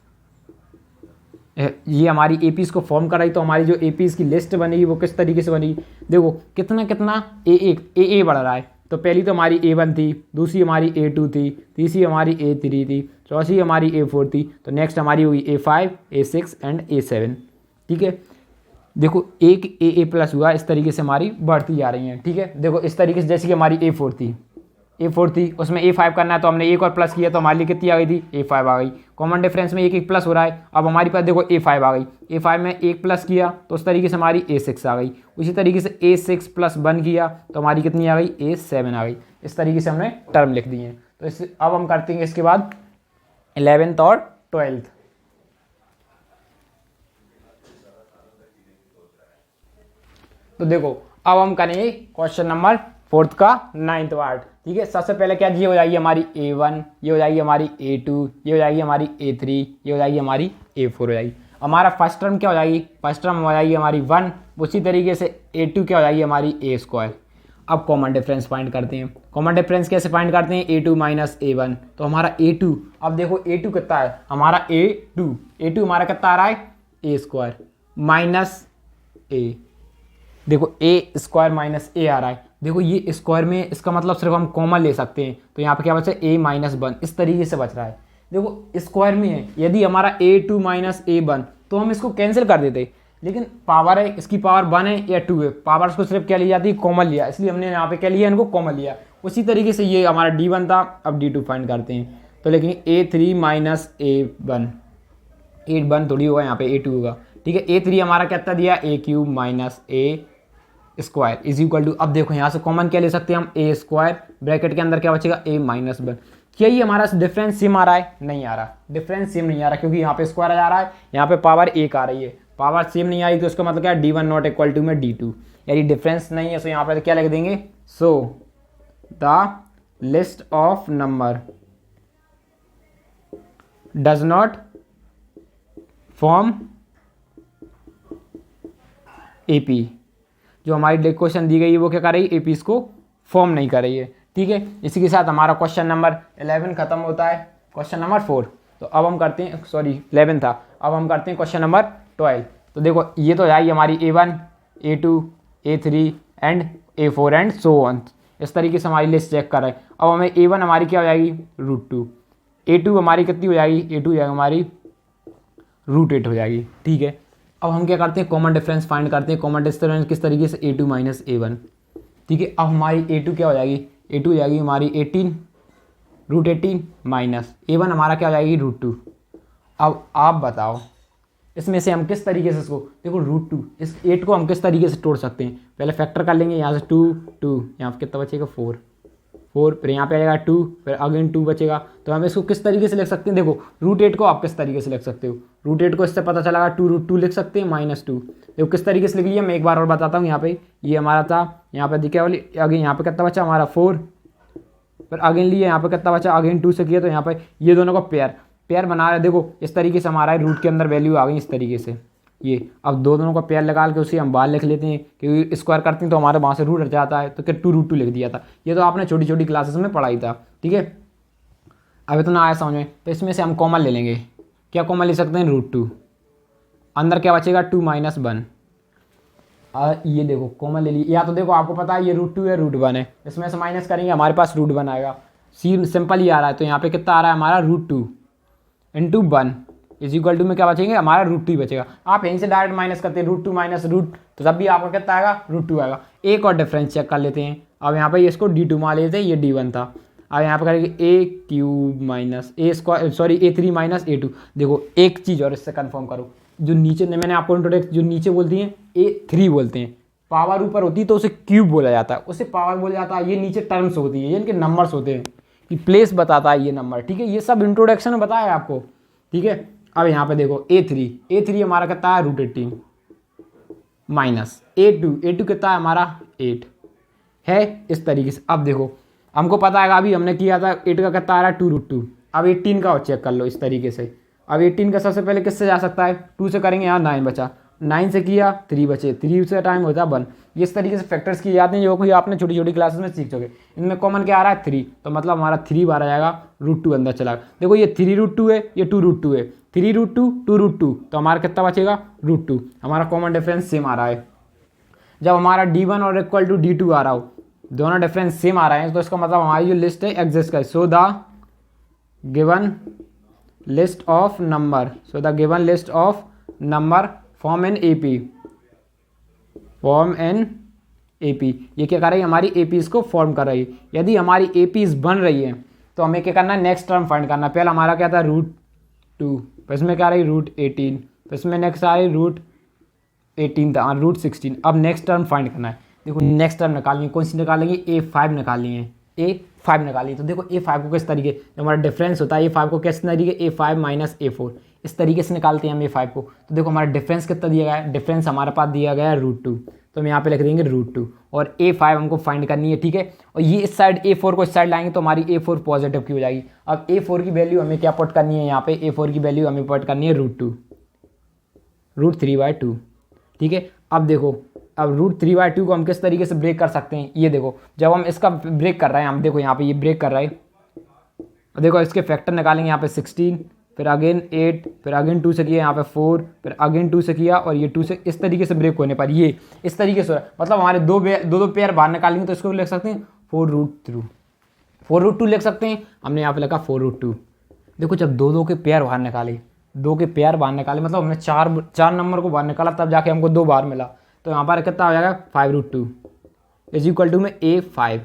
ये हमारी एपीस को फॉर्म कराई। तो हमारी जो एपीस की लिस्ट बनेगी वो किस तरीके से बनेगी, देखो कितना ए बढ़ रहा है। तो पहली तो हमारी a1 थी, दूसरी हमारी a2 थी, तीसरी हमारी a3 थी, चौथी हमारी A4 थी, तो नेक्स्ट हमारी हुई A5, A6 एंड A7। ठीक है, देखो एक ए प्लस हुआ, इस तरीके से हमारी बढ़ती जा रही हैं। ठीक है, देखो इस तरीके से, जैसे कि हमारी A4 थी उसमें A5 करना है, तो हमने एक और प्लस किया तो हमारे लिए कितनी आ गई थी, A5 आ गई। कॉमन डिफरेंस में एक एक प्लस हो रहा है, अब हमारे पास देखो A5 आ गई, A5 में एक प्लस किया तो उस तरीके से हमारी A6 आ गई। उसी तरीके से A6 प्लस 1 किया तो हमारी कितनी आ गई, A7 आ गई। इस तरीके से हमने टर्म लिख दी हैं। तो इस अब हम करते हैं इसके बाद 11th और 12th। तो देखो अब हम करेंगे क्वेश्चन नंबर 4 का 9th पार्ट। ठीक है, सबसे पहले क्या, ये हो जाएगी हमारी A1, ये हो जाएगी हमारी A2, ये हो जाएगी हमारी A3, ये हो जाएगी हमारी A4 हो जाएगी। हमारा फर्स्ट टर्म क्या हो जाएगी, फर्स्ट टर्म हो जाएगी हमारी 1। उसी तरीके से A2 क्या हो जाएगी हमारी A²। अब कॉमन डिफरेंस फाइंड करते हैं। कॉमन डिफरेंस कैसे फाइंड करते हैं, A2 माइनस A1, तो हमारा A2, अब देखो A2 कितना है हमारा A2 हमारा कितना आ रहा है, A² माइनस A। देखो A² माइनस A आ रहा है, देखो ये स्क्वायर में इसका मतलब सिर्फ हम कॉमन ले सकते हैं, तो यहाँ पे क्या बचा, A माइनस 1, इस तरीके से बच रहा है। देखो स्क्वायर में है, यदि हमारा A2 माइनस A1 तो हम इसको कैंसिल कर देते, लेकिन पावर है, इसकी पावर 1 है या 2 है, पावर को सिर्फ क्या ली जाती है, कॉमन लिया, इसलिए हमने यहाँ पे क्या लिया, इनको कॉमन लिया। उसी तरीके से ये हमारा D1 था, अब D2 फाइंड करते हैं। तो लेकिन A3 माइनस A1, 8 1 थोड़ी होगा, यहाँ पे A2 होगा। ठीक है, A3 हमारा कितना दिया, A³ minus A² is equal to, अब देखो यहाँ से कॉमन क्या ले सकते हैं हम, A², ब्रैकेट के अंदर क्या बचेगा, A माइनस 1। क्या ये हमारा डिफरेंस सेम आ रहा है, नहीं आ रहा, डिफरेंस सेम नहीं आ रहा, क्योंकि यहाँ पे स्क्वायर आ रहा है, यहाँ पे पावर 1 आ रही है, पावर सेम नहीं आई, तो इसका मतलब क्या है, D1 नॉट इक्वल टू में D2, यानी डिफरेंस नहीं है। तो यहाँ पे क्या लिख देंगे, सो the list of number does not form AP। जो हमारी क्वेश्चन दी गई है वो क्या कर रही है, AP को फॉर्म नहीं कर रही है। ठीक है, इसी के साथ हमारा क्वेश्चन नंबर 11 खत्म होता है। क्वेश्चन नंबर 4, तो अब हम करते हैं, सॉरी 11 था, अब हम करते हैं क्वेश्चन नंबर 12। तो देखो ये तो जाएगी हमारी A1, A2, A3 and A4 and so on. इस तरीके से हमारी लिस्ट चेक कर रहे हैं। अब हमें A1 हमारी क्या हो जाएगी, √2, A2 हमारी कितनी हो जाएगी, A2 हो जाएगी हमारी √8 हो जाएगी। ठीक है, अब हम क्या करते हैं, कॉमन डिफरेंस फाइंड करते हैं। कॉमन डिफरेंस किस तरीके से, A2 माइनस A1। ठीक है, अब हमारी A2 क्या हो जाएगी, A2 हो जाएगी हमारी 18 √18 माइनस A1 हमारा क्या हो जाएगी, √2। अब आप बताओ इसमें से हम किस तरीके से इसको, देखो √2, इस 8 को हम किस तरीके से तोड़ सकते हैं, पहले फैक्टर कर लेंगे, यहाँ से 2 2, यहाँ पर कितना बचेगा 4 4, फिर यहाँ पे आएगा 2, फिर अगेन 2 बचेगा। तो हम इसको किस तरीके से लिख सकते हैं, देखो √8 को आप किस तरीके से लिख सकते हो, √8 को इससे पता चला 2 लिख सकते हैं -2। देखो किस तरीके से लिख लिया, मैं एक बार और बताता हूँ। यहाँ पे ये हमारा था, यहाँ पे दिखा वाली, अगेन यहाँ पे कितना बचा हमारा 4, फिर अगेन लिए यहाँ पे कितना बचा, अगेन 2 से किया, तो यहाँ पे ये दोनों का पेयर बना रहे। देखो इस तरीके से हमारा रूट के अंदर वैल्यू आ गई इस तरीके से। ये अब दोनों का पेयर लगा के उसे हम बाहर लिख लेते हैं, क्योंकि स्क्वायर करते हैं तो हमारे वहाँ से रूट हट जाता है, तो क्या 2√2 लिख दिया था। ये तो आपने छोटी छोटी क्लासेस में पढ़ाई था। ठीक है, अब इतना आया समझ में, तो इसमें से हम कॉमन ले लेंगे। क्या कॉमन ले सकते हैं, √2, अंदर क्या बचेगा 2 - 1। ये देखो कॉमन ले ली, या तो देखो आपको पता है ये √2 है, √1 है, इसमें से माइनस करेंगे हमारे पास √1 आएगा। सिंपल ही आ रहा है, तो यहाँ पे कितना आ रहा है हमारा √2 × 1 इज इक्वल टू में क्या बचेंगे, हमारा √2 ही बचेगा। आप यहीं से डायरेक्ट माइनस करते हैं, √2 - √, तो तब भी आपका कितना आएगा, √2 आएगा। एक और डिफरेंस चेक कर लेते हैं। अब यहाँ पे इसको D2 मान लेते हैं, ये D1 था। अब यहाँ पे करेंगे A3 - A2। देखो एक चीज़ और इससे कंफर्म करो, जो नीचे मैंने आपको इंट्रोडक्ट, जो नीचे बोलती हैं A3 बोलते हैं, पावर ऊपर होती है तो उसे क्यूब बोला जाता है, उसे पावर बोला जाता है। ये नीचे टर्म्स होती है, ये इनके नंबर्स होते हैं, कि प्लेस बताता है ये नंबर। ठीक है, ये सब इंट्रोडक्शन में बताया आपको। ठीक है, अब यहाँ पे देखो A3 हमारा कितना है, √18 माइनस A2 कितना है हमारा 8 है, इस तरीके से। अब देखो हमको पता है, अभी हमने किया था 8 का कितना आ रहा है, 2√2। अब 18 का और चेक कर लो इस तरीके से। अब 18 का सबसे पहले किससे जा सकता है, 2 से करेंगे, यहाँ 9 बचा, 9 से किया 3 बचे, 3 से टाइम होता है 1। इस तरीके से फैक्टर्स किए जाते हैं, जो कि आपने छोटी छोटी क्लासेस में सीख चुके। इनमें कॉमन क्या आ रहा है, 3, तो मतलब हमारा 3 बार आ जाएगा, √2 अंदर चला। देखो ये 3√2 है, ये 2√2 है, 3√2 2√2, तो हमारा कितना बचेगा, √2। हमारा कॉमन डिफरेंस सेम आ रहा है। जब हमारा D1 और इक्वल टू D2 आ रहा हो, दोनों डिफरेंस सेम आ रहे हैं, तो इसका मतलब हमारी जो लिस्ट है एग्जिस्ट करे। सो the given list of number, so the given list of number form an AP, form an AP. ये क्या कर रही है, हमारी एपीज को फॉर्म कर रही है। यदि हमारी एपीज बन रही है तो हमें क्या करना है, नेक्स्ट टर्म फाइंड करना है। पहला हमारा क्या था √2, फिर इसमें क्या आ रही √18, फिर इसमें नेक्स्ट आ रही √18 था, √16। अब नेक्स्ट टर्म फाइंड करना है। देखो नेक्स्ट टर्म निकालनी है, कौन सी निकालेंगे, A5 निकालनी है, A5 निकाली। तो देखो A5 को किस तरीके, जो हमारा डिफरेंस होता है A5 को किस तरीके, A5 माइनस A4, इस तरीके से निकालते हैं हम A5 को। तो देखो हमारा डिफरेंस कितना दिया गया है, डिफरेंस हमारे पास दिया गया है √2, तो हम यहाँ पे लिख देंगे √2 और A5 हमको फाइंड करनी है, ठीक है। और ये इस साइड A4 को इस साइड लाएंगे तो हमारी A4 पॉजिटिव की हो जाएगी। अब A4 की वैल्यू हमें क्या पुट करनी है, यहाँ पे A4 की वैल्यू हमें पुट करनी है √2, √3/2, ठीक है। अब देखो, अब √3/2 को हम किस तरीके से ब्रेक कर सकते हैं, ये देखो जब हम इसका ब्रेक कर रहे हैं, हम देखो यहाँ पे ये ब्रेक कर रहा है, देखो इसके फैक्टर निकालेंगे, यहाँ पे 16, फिर अगेन 8, फिर अगेन 2 से किया, यहाँ पे 4, फिर अगेन 2 से किया और ये 2 से, इस तरीके से ब्रेक होने पर ये इस तरीके से हो रहा है। मतलब हमारे दो पेयर बाहर निकालेंगे तो इसको लिख सकते हैं 4√2 लिख सकते हैं। हमने यहाँ पे लिखा 4√2। देखो जब दो के पेयर बाहर निकाले, दो के पेयर बाहर निकाले, मतलब हमने चार नंबर को बाहर निकाला, तब जाके हमको 2 बार मिला। तो यहाँ पर कितना हो जाएगा 5√2 इज इक्वल टू में A5,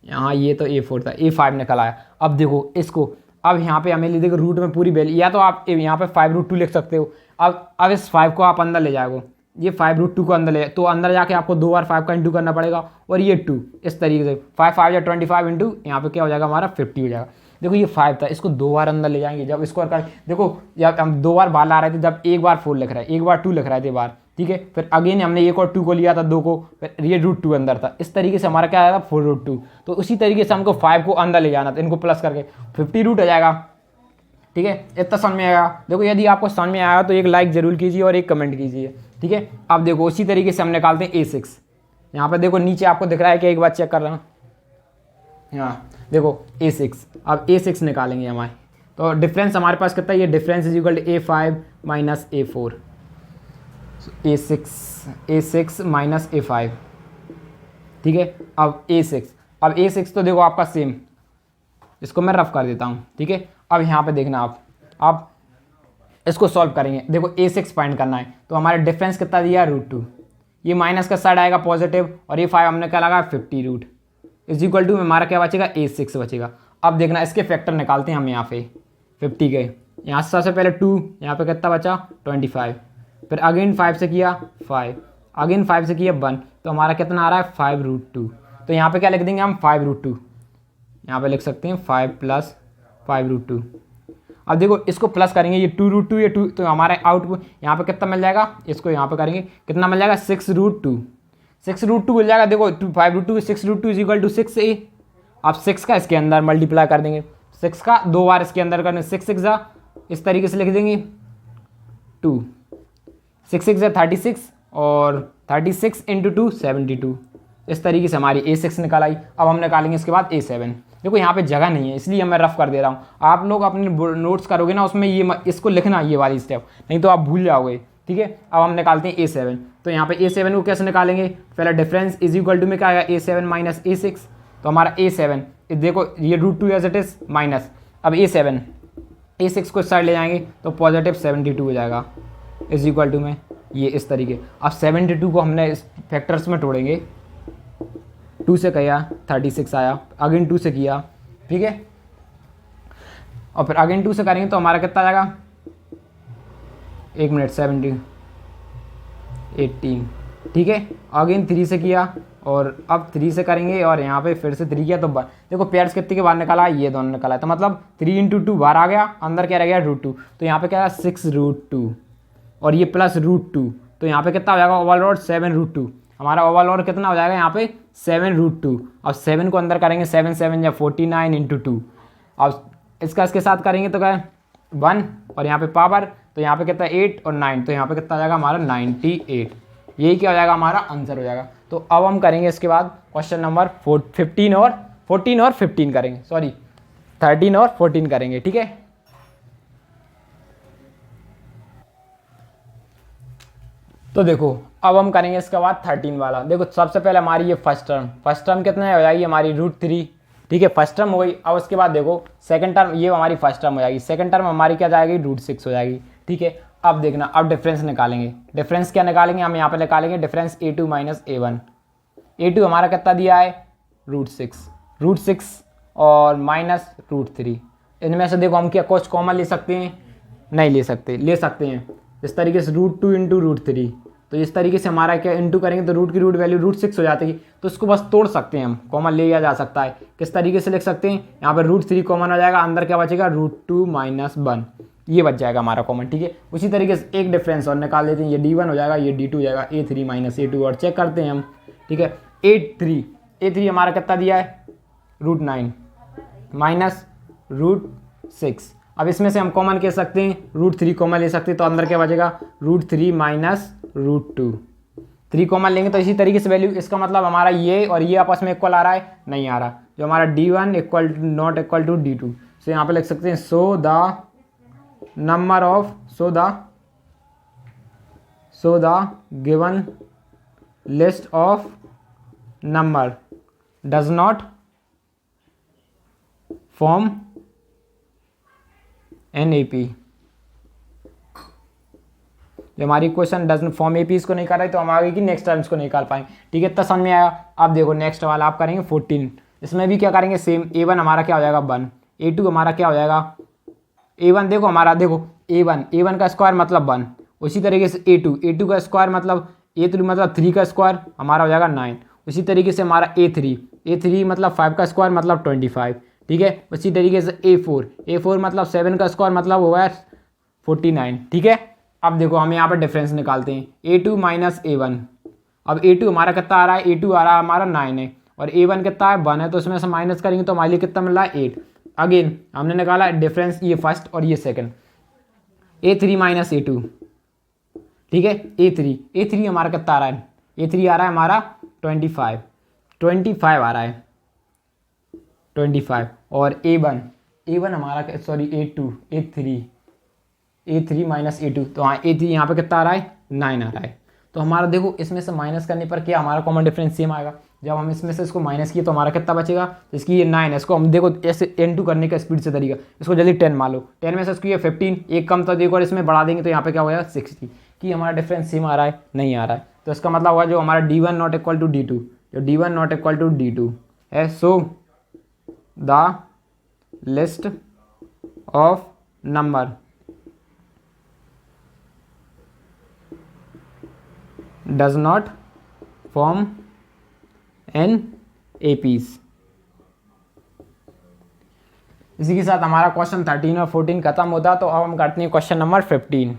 यहाँ ये तो A4 था, A5 निकल आया। अब देखो इसको, अब यहाँ पे हमें देखो रूट में पूरी वैल्यू, या तो आप यहाँ पे 5√2 लिख सकते हो। अब इस 5 को आप अंदर ले जाओगे, ये 5√2 को अंदर ले, तो अंदर जाके आपको 2 बार 5 का इंटू करना पड़ेगा, और ये 2 इस तरीके से 5 या 25 इंटू यहाँ पे क्या हो जाएगा हमारा 50 हो जाएगा। देखो ये 5 था, इसको 2 बार अंदर ले जाएंगे। जब इसको कर, देखो जब हम 2 बार बाहर ला रहे थे, जब एक बार 4 लिख रहा है, एक बार 2 लिख रहे थे बार, ठीक है। फिर अगेन हमने 1 और 2 को लिया था, 2 को, फिर ये √2 अंदर था, इस तरीके से हमारा क्या आया था 4√2। तो उसी तरीके से हमको 5 को अंदर ले जाना था, इनको प्लस करके 50 हो जाएगा, ठीक है। इतना समझ में आएगा। देखो यदि आपको समझ में आया तो एक लाइक जरूर कीजिए और एक कमेंट कीजिए, ठीक है। अब देखो उसी तरीके से हम निकालते हैं A6। यहाँ पर देखो नीचे आपको दिख रहा है कि एक बार चेक कर रहा हूँ, हाँ देखो A6। अब A6 निकालेंगे हमारे, तो डिफरेंस हमारे पास कितना है, ये difference is equal to A5 minus A4, A6 minus A5, ठीक है। अब A6 तो देखो आपका सेम, इसको मैं रफ कर देता हूँ, ठीक है। अब यहाँ पे देखना आप इसको सॉल्व करेंगे। देखो A6 फाइंड करना है, तो हमारा डिफरेंस कितना दिया √2, ये माइनस का साइड आएगा पॉजिटिव, और ये 5 हमने क्या लगा 50 इज इक्वल टू में हमारा क्या बचेगा A6 बचेगा। अब देखना इसके फैक्टर निकालते हैं हम यहाँ पे 50 के, यहाँ से सबसे पहले 2, यहाँ पे कितना बचा 25, फिर अगेन 5 से किया 5, अगेन 5 से किया 1, तो हमारा कितना आ रहा है 5√2। तो यहाँ पे क्या लिख देंगे हम 5√2, यहाँ पे लिख सकते हैं 5 + 5√2। अब देखो इसको प्लस करेंगे, ये 2√2 ये 2, तो हमारा आउटपुट यहाँ पे कितना मिल जाएगा, इसको यहाँ पे करेंगे कितना मिल जाएगा 6√2 मिल जाएगा। देखो 5√2 6√2 इज इक्वल टू 6A। अब 6 का इसके अंदर मल्टीप्लाई कर देंगे, 6 का 2 बार इसके अंदर करने, 6 6 जा, इस तरीके से लिख देंगे 2, 6 6 जा 36, और 36 × 2 72, इस तरीके से हमारी A6 निकाल आई। अब हम निकालेंगे इसके बाद A7। देखो यहाँ पे जगह नहीं है, इसलिए मैं रफ कर दे रहा हूँ। आप लोग अपने नोट्स करोगे ना, उसमें ये इसको लिखना, ये वाली स्टेप, नहीं तो आप भूल जाओगे, ठीक है। अब हम निकालते हैं A7। तो यहाँ पे A7 को कैसे निकालेंगे, पहला डिफरेंस इज इक्वल टू में क्या आएगा A7 माइनस A6। तो हमारा A7 देखो ये √2 एज इट इज माइनस, अब A6 को इस साइड ले जाएंगे तो पॉजिटिव 72 हो जाएगा इज इक्वल टू में ये इस तरीके। अब 72 को हमने इस फैक्टर्स में तोड़ेंगे, 2 से किया 36 आया, अगेन 2 से किया, ठीक है, और फिर अगेन 2 से करेंगे तो हमारा कितना आ जाएगा, 1 मिनट 70 18, ठीक है। अगेन 3 से किया, और अब 3 से करेंगे, और यहाँ पे फिर से 3 किया, तो देखो पेयर्स कितने के बाहर निकाला, ये दोनों निकाला है, तो मतलब 3 × 2 बाहर आ गया, अंदर क्या रह गया √2, तो यहाँ पे क्या है 6√2, और ये प्लस √2, तो यहाँ पे कितना हो जाएगा ओवरऑल 7√2। हमारा ओवरऑल कितना हो जाएगा यहाँ पे 7√2। अब 7 को अंदर करेंगे, 7 7 या 49 × 2। अब इसके साथ करेंगे तो क्या है 1, और यहाँ पे पावर, तो यहाँ पे कितना 8 और 9, तो यहाँ पे कितना आ जाएगा हमारा 98। यही क्या हो जाएगा हमारा आंसर हो जाएगा। तो अब हम करेंगे इसके बाद क्वेश्चन नंबर 14 और 15 करेंगे, सॉरी 13 और 14 करेंगे, ठीक है। तो देखो अब हम करेंगे इसके बाद 13 वाला। देखो सबसे पहले हमारी ये फर्स्ट टर्म कितना हो जाएगी हमारी √3, ठीक है, फर्स्ट टर्म हो गई। अब उसके बाद देखो सेकंड टर्म, ये हमारी फर्स्ट टर्म हो जाएगी, सेकंड टर्म हमारी क्या जाएगी, √6 हो जाएगी। ठीक है, अब देखना, अब डिफरेंस निकालेंगे। डिफरेंस क्या निकालेंगे, हम यहाँ पे निकालेंगे difference a2 minus a1। a2 हमारा कितना दिया है, √6 और माइनस √3। इनमें से देखो हम क्या कुछ कॉमन ले सकते हैं, नहीं ले सकते, ले सकते हैं इस तरीके से √2 इंटू √3। तो इस तरीके से हमारा क्या इंटू करेंगे तो रूट की रूट वैल्यू √6 हो जाती है। तो इसको बस तोड़ सकते हैं हम, कॉमन ले लिया जा सकता है। किस तरीके से लिख सकते हैं, यहाँ पर √3 कॉमन हो जाएगा, अंदर क्या बचेगा, √2 माइनस 1, ये बच जाएगा हमारा कॉमन। ठीक है, उसी तरीके से एक डिफरेंस और निकाल देते हैं, ये d1 हो जाएगा, ये d2 हो जाएगा, a3 माइनस a2 और चेक करते हैं हम। ठीक है, a3 हमारा कितना दिया है, √9 माइनस √6। अब इसमें से हम कॉमन कह सकते हैं, √3 कॉमन ले सकते हैं, तो अंदर क्या बचेगा, √3 माइनस √2। 3 कॉमन लेंगे तो इसी तरीके से वैल्यू, इसका मतलब हमारा ये और ये आपस में इक्वल आ रहा है, नहीं आ रहा। जो हमारा d1 equal not equal to d2, so यहाँ पे लिख सकते हैं so the given list of number does not form an AP। जो हमारी क्वेश्चन डजन फॉर्म AP इसको नहीं कर रही, तो हम आगे की नेक्स्ट टर्म्स को निकाल पाएंगे। ठीक है, इतना समझ में आया। अब देखो नेक्स्ट वाला आप करेंगे 14। इसमें भी क्या करेंगे, सेम a1 हमारा क्या हो जाएगा 1, a2 हमारा क्या हो जाएगा, a1 देखो हमारा देखो a1 का स्क्वायर मतलब 1, उसी तरीके से a2 का स्क्वायर मतलब a3 मतलब 3 का स्क्वायर हमारा हो जाएगा 9। उसी तरीके से हमारा a3 मतलब 5 का स्क्वायर मतलब 25। ठीक है, उसी तरीके से a4 मतलब 7 का स्क्वायर मतलब होगा 49। ठीक है, अब देखो हम यहाँ पर डिफरेंस निकालते हैं, a2 माइनस a1। अब a2 हमारा कितना आ रहा है, a2 आ रहा है हमारा 9 है, और a1 कितना है 1 है, तो इसमें से माइनस करेंगे तो हमारे लिए कितना मिल रहा है 8। अगेन हमने निकाला डिफरेंस, ये फर्स्ट और ये सेकंड, a3 माइनस a2। ठीक है, a3 हमारा कितना आ रहा है, a3 आ रहा है हमारा 25 आ रहा है 25, और a1 हमारा सॉरी a3 माइनस a2, तो हाँ a3 यहाँ पे कितना आ रहा है 9 आ रहा है। तो हमारा देखो इसमें से माइनस करने पर क्या हमारा कॉमन डिफरेंस सेम आएगा। जब हम इसमें से इसको माइनस किए तो हमारा कितना बचेगा, तो इसकी ये 9 है, इसको हम देखो ऐसे n2 करने का स्पीड से तरीका, इसको जल्दी 10 मान लो, 10 में से इसको ये 15, एक कम तो देखो और इसमें बढ़ा देंगे तो यहाँ पे क्या हो जाएगा 60, कि हमारा डिफरेंस सेम आ रहा है, नहीं आ रहा है। तो इसका मतलब होगा जो हमारा d1 not equal to d2, जो d1 not equal to d2 है, so the list of number does not form an APs। इसी के साथ हमारा क्वेश्चन 13 और 14 खत्म होता। तो अब हम करते हैं क्वेश्चन नंबर 15।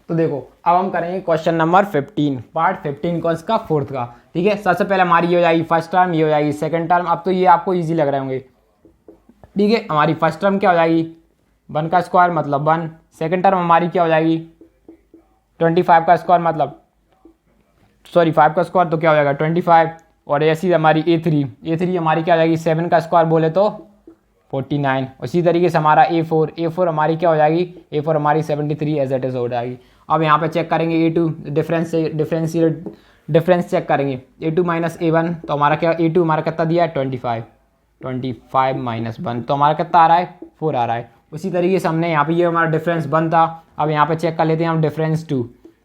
तो देखो अब हम करेंगे क्वेश्चन नंबर 15, पार्ट 15 कौन का, फोर्थ का। ठीक है, सबसे पहले हमारी ये हो जाएगी फर्स्ट टर्म, ये हो जाएगी सेकंड टर्म। अब तो ये आपको इजी लग रहे होंगे। ठीक है, हमारी फर्स्ट टर्म क्या हो जाएगी, 1 का स्क्वायर मतलब 1। सेकंड टर्म हमारी क्या हो जाएगी, 25 का स्क्वायर मतलब सॉरी 5 का स्क्वायर तो क्या हो जाएगा 25, और ऐसी हमारी a3 हमारी क्या हो जाएगी, 7 का स्क्वायर बोले तो 49। उसी तरीके से हमारा a4 हमारी क्या हो जाएगी, a4 हमारी 73 एज इट इज हो जाएगी। अब यहाँ पे चेक करेंगे a2 डिफरेंस चेक करेंगे, a2 माइनस a1, तो हमारा क्या, a2 हमारा कितना दिया है 25 माइनस 1, तो हमारा कितना आ रहा है 4 आ रहा है। उसी तरीके से हमने यहाँ पे ये हमारा डिफरेंस 1 था। अब यहाँ पे चेक कर लेते हैं हम डिफरेंस 2,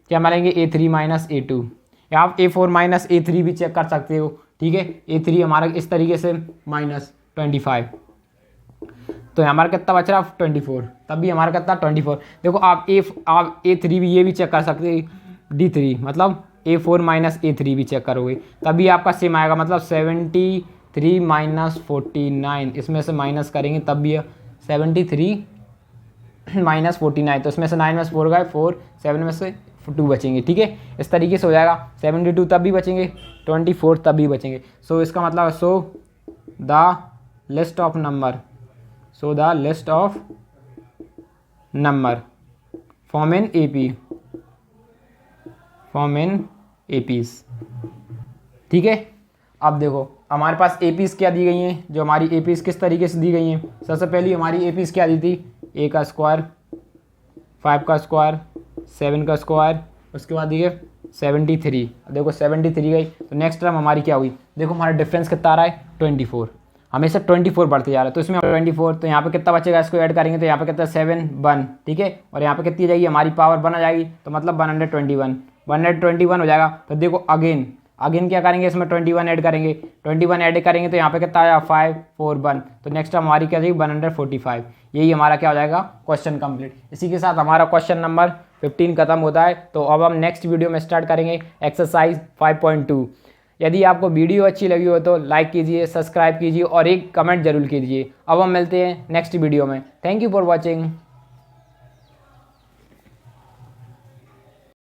क्या मिलेंगे a3 माइनस a2, या आप a4 माइनस a3 भी चेक कर सकते हो। ठीक है, a3 हमारा इस तरीके से माइनस 25, तो हमारा कितना बच रहा है 24, तब भी हमारा कितना 24। देखो आप a3 भी ये भी चेक कर सकते हैं, d3 मतलब a4 माइनस a3 भी चेक करोगे तभी आपका सेम आएगा, मतलब 73 माइनस 49, इसमें से माइनस करेंगे तब भी 73 माइनस 49, तो इसमें से 9 में से 4 गए 4, 7 में से 2 बचेंगे। ठीक है, इस तरीके से हो जाएगा। 72 तब भी बचेंगे, 24 तब भी बचेंगे। सो इसका मतलब सो the list of number form in APs। ठीक है, अब देखो हमारे पास APs क्या दी गई हैं, जो हमारी APs किस तरीके से दी गई हैं। सबसे पहली हमारी APs क्या दी थी, a का स्क्वायर, 5 का स्क्वायर, 7 का स्क्वायर, उसके बाद ये 73, देखो 73 गई, तो नेक्स्ट टर्म हमारी क्या हुई, देखो हमारा डिफरेंस कितना आ रहा है 24, हमेशा 24 बढ़ते जा रहा है, तो इसमें 24, तो यहाँ पे कितना बचेगा, इसको ऐड करेंगे तो यहाँ पे कितना 7 1, ठीक है, और यहाँ पे कितनी जाएगी हमारी पावर 1 आ जाएगी, तो मतलब 121 हो जाएगा। तो देखो अगेन क्या करेंगे, इसमें 21 ऐड करेंगे, 21 ऐड करेंगे तो यहाँ पे कितना आया 5 4 1, तो नेक्स्ट हमारी क्या जाएगी 145। यही हमारा क्या हो जाएगा क्वेश्चन कंप्लीट। इसी के साथ हमारा क्वेश्चन नंबर 15 खत्म होता है। तो अब हम नेक्स्ट वीडियो में स्टार्ट करेंगे एक्सरसाइज 5.2। यदि आपको वीडियो अच्छी लगी हो तो लाइक कीजिए, सब्सक्राइब कीजिए और एक कमेंट जरूर कीजिए। अब हम मिलते हैं नेक्स्ट वीडियो में। Thank you for watching.